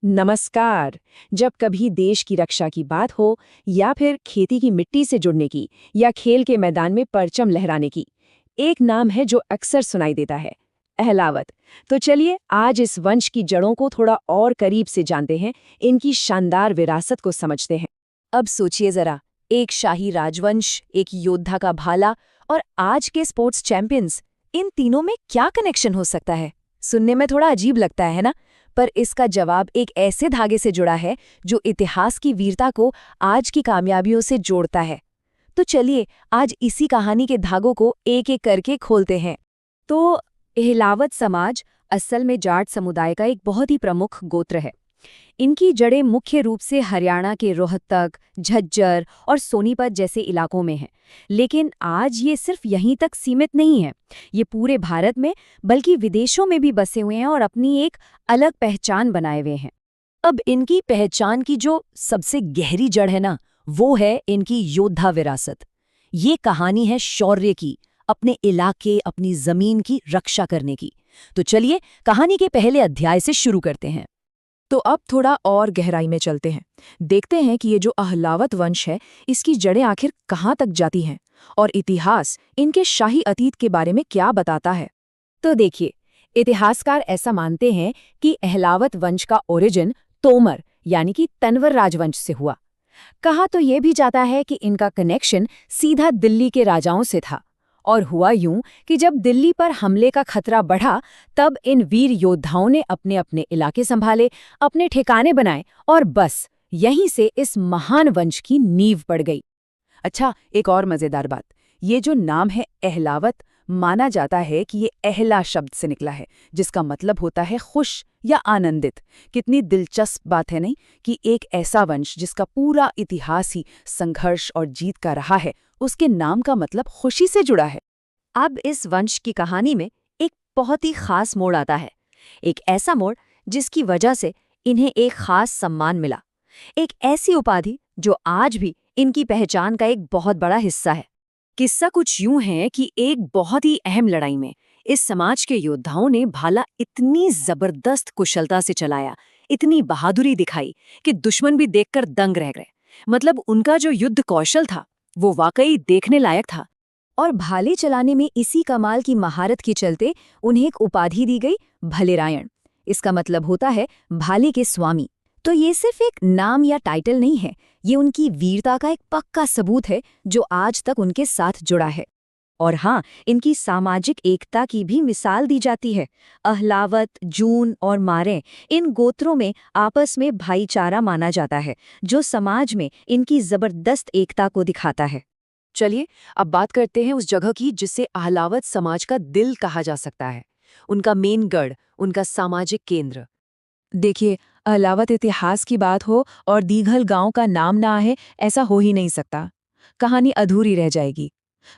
नमस्कार। जब कभी देश की रक्षा की बात हो या फिर खेती की मिट्टी से जुड़ने की या खेल के मैदान में परचम लहराने की, एक नाम है जो अक्सर सुनाई देता है, अहलावत। तो चलिए आज इस वंश की जड़ों को थोड़ा और करीब से जानते हैं, इनकी शानदार विरासत को समझते हैं। अब सोचिए जरा, एक शाही राजवंश, एक योद्धा का भाला और आज के स्पोर्ट्स चैंपियंस, इन तीनों में क्या कनेक्शन हो सकता है? सुनने में थोड़ा अजीब लगता है ना, पर इसका जवाब एक ऐसे धागे से जुड़ा है जो इतिहास की वीरता को आज की कामयाबियों से जोड़ता है। तो चलिए आज इसी कहानी के धागों को एक एक करके खोलते हैं। तो अहलावत समाज असल में जाट समुदाय का एक बहुत ही प्रमुख गोत्र है। इनकी जड़ें मुख्य रूप से हरियाणा के रोहतक, झज्जर और सोनीपत जैसे इलाकों में हैं। लेकिन आज ये सिर्फ यहीं तक सीमित नहीं है। ये पूरे भारत में बल्कि विदेशों में भी बसे हुए हैं और अपनी एक अलग पहचान बनाए हुए हैं। अब इनकी पहचान की जो सबसे गहरी जड़ है ना, वो है इनकी योद्धा विरासत। ये कहानी है शौर्य की, अपने इलाके, अपनी जमीन की रक्षा करने की। तो चलिए कहानी के पहले अध्याय से शुरू करते हैं। तो अब थोड़ा और गहराई में चलते हैं, देखते हैं कि ये जो अहलावत वंश है, इसकी जड़ें आखिर कहाँ तक जाती हैं और इतिहास इनके शाही अतीत के बारे में क्या बताता है। तो देखिए, इतिहासकार ऐसा मानते हैं कि अहलावत वंश का ओरिजिन तोमर यानी कि तंवर राजवंश से हुआ। कहा तो ये भी जाता है कि इनका कनेक्शन सीधा दिल्ली के राजाओं से था। और हुआ यूं कि जब दिल्ली पर हमले का खतरा बढ़ा, तब इन वीर योद्धाओं ने अपने अपने इलाके संभाले, अपने ठिकाने बनाए और बस यहीं से इस महान वंश की नींव पड़ गई। अच्छा, एक और मजेदार बात, ये जो नाम है अहलावत, माना जाता है कि ये अहला शब्द से निकला है, जिसका मतलब होता है खुश या आनंदित। कितनी दिलचस्प बात है नहीं, कि एक ऐसा वंश जिसका पूरा इतिहास ही संघर्ष और जीत का रहा है, उसके नाम का मतलब खुशी से जुड़ा है। अब इस वंश की कहानी में एक बहुत ही खास मोड़ आता है। एक ऐसा मोड़ जिसकी वजह से इन्हें एक खास सम्मान मिला, एक ऐसी उपाधि जो आज भी इनकी पहचान का एक बहुत बड़ा हिस्सा है। किस्सा कुछ यूं है कि एक बहुत ही अहम लड़ाई में इस समाज के योद्धाओं ने भाला इतनी जबरदस्त कुशलता से चलाया, इतनी बहादुरी दिखाई कि दुश्मन भी देखकर दंग रह गए। मतलब उनका जो युद्ध कौशल था वो वाकई देखने लायक था। और भाले चलाने में इसी कमाल की महारत के चलते उन्हें एक उपाधि दी गई, भलेरायण। इसका मतलब होता है भाले के स्वामी। तो ये सिर्फ एक नाम या टाइटल नहीं है, ये उनकी वीरता का एक पक्का सबूत है जो आज तक उनके साथ जुड़ा है। और हाँ, इनकी सामाजिक एकता की भी मिसाल दी जाती है। अहलावत, जून और मारें, इन गोत्रों में आपस में भाईचारा माना जाता है, जो समाज में इनकी जबरदस्त एकता को दिखाता है। चलिए अब बात करते हैं उस जगह की जिसे अहलावत समाज का दिल कहा जा सकता है, उनका मेन गढ़, उनका सामाजिक केंद्र। देखिए, अहलावत इतिहास की बात हो और दीघल गांव का नाम ना आए, ऐसा हो ही नहीं सकता। कहानी अधूरी रह जाएगी।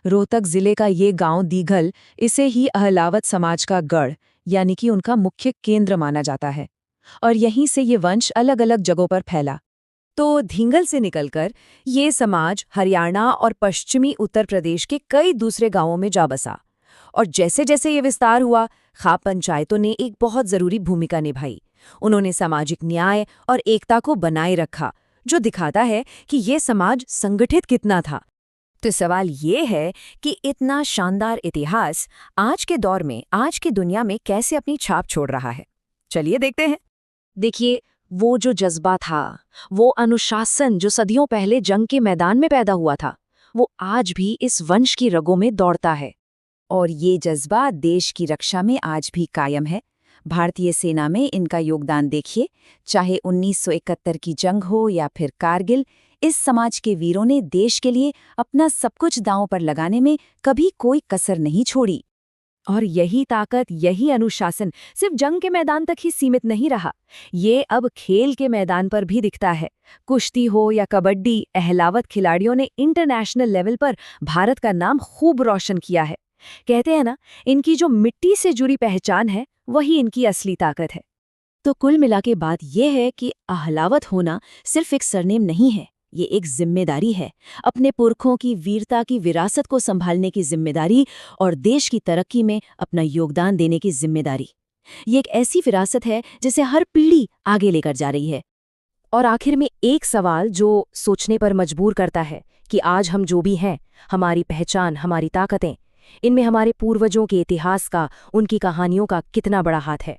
रोहतक जिले का ये गांव दीघल, इसे ही अहलावत समाज का गढ़ यानी कि उनका मुख्य केंद्र माना जाता है। और यहीं से ये वंश अलग अलग जगहों पर फैला। तो धींगल से निकलकर ये समाज हरियाणा और पश्चिमी उत्तर प्रदेश के कई दूसरे गांवों में जा बसा। और जैसे जैसे ये विस्तार हुआ, खाप पंचायतों ने एक बहुत जरूरी भूमिका निभाई। उन्होंने सामाजिक न्याय और एकता को बनाए रखा, जो दिखाता है कि ये समाज संगठित कितना था। तो सवाल ये है कि इतना शानदार इतिहास आज के दौर में, आज की दुनिया में कैसे अपनी छाप छोड़ रहा है। चलिए देखते हैं। देखिए, वो जो जज्बा था, वो अनुशासन जो सदियों पहले जंग के मैदान में पैदा हुआ था, वो आज भी इस वंश की रगों में दौड़ता है। और ये जज्बा देश की रक्षा में आज भी कायम है। भारतीय सेना में इनका योगदान देखिए, चाहे 1971 की जंग हो या फिर कारगिल, इस समाज के वीरों ने देश के लिए अपना सब कुछ दांव पर लगाने में कभी कोई कसर नहीं छोड़ी। और यही ताकत, यही अनुशासन सिर्फ जंग के मैदान तक ही सीमित नहीं रहा, ये अब खेल के मैदान पर भी दिखता है। कुश्ती हो या कबड्डी, अहलावत खिलाड़ियों ने इंटरनेशनल लेवल पर भारत का नाम खूब रोशन किया है। कहते हैं ना, इनकी जो मिट्टी से जुड़ी पहचान है, वही इनकी असली ताकत है। तो कुल मिला के बात यह है कि अहलावत होना सिर्फ एक सरनेम नहीं है, ये एक जिम्मेदारी है। अपने पुरखों की वीरता की विरासत को संभालने की जिम्मेदारी और देश की तरक्की में अपना योगदान देने की जिम्मेदारी। ये एक ऐसी विरासत है जिसे हर पीढ़ी आगे लेकर जा रही है। और आखिर में एक सवाल जो सोचने पर मजबूर करता है कि आज हम जो भी हैं, हमारी पहचान, हमारी ताकतें, इनमें हमारे पूर्वजों के इतिहास का, उनकी कहानियों का कितना बड़ा हाथ है।